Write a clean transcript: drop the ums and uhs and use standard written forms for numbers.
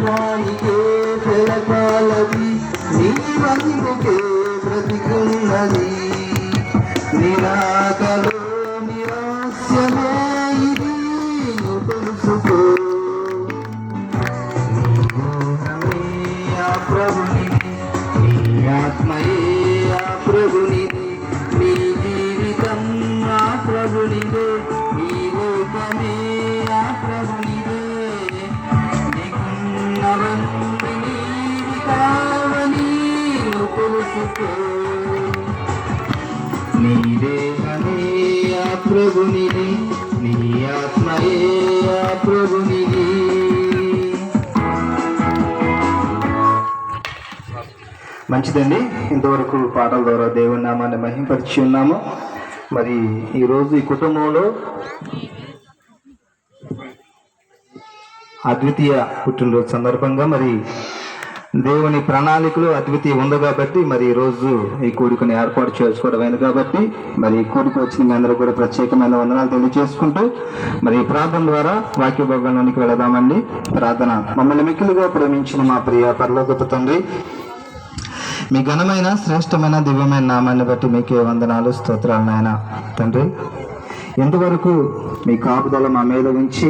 వానికే తెలపాలది నీ వందుకే బ్రతికున్నది నిరాకలో నిరాశ్యమే ఇది తెలుసుకో ఆ ప్రభునిది నీ ఆత్మయే ఆ ప్రభునిది నీ జీవితం ఆ ప్రభునిదే నీ లోకమే ఆ ప్రభునిదే నీకున్నవన్నీ నీవి కావని తెలుసుకో నీ దేహమే ఆ ప్రభునిది నీ ఆత్మయే ఆ ప్రభునిది. మంచిదండి, ఇంతవరకు పాటల ద్వారా దేవుని నామాన్ని మహింపరిచి ఉన్నాము. మరి ఈరోజు ఈ కుటుంబంలో అద్వితీయ పుట్టినరోజు సందర్భంగా మరి దేవుని ప్రణాళికలు అద్వితీయ ఉంది కాబట్టి మరి ఈరోజు ఈ కూడికను ఏర్పాటు చేసుకోవడమైంది కాబట్టి మరి ఈ కూడిక వచ్చిన మీ అందరూ కూడా ప్రత్యేకమైన వందనాలు తెలియజేసుకుంటూ మరి ప్రార్థన ద్వారా వాక్య భాగంలోనికి వెళదామండి. ప్రార్థన. మమ్మల్ని మిక్కిలిగా ప్రేమించిన మా ప్రియ పరలోకపు తండ్రి, మీ ఘనమైన శ్రేష్టమైన దివ్యమైన నామాన్ని బట్టి మీకే వందనాలు స్తోత్రాలు నాయన తండ్రి. ఎంతవరకు మీ కాపుదల మా మీద ఉంచి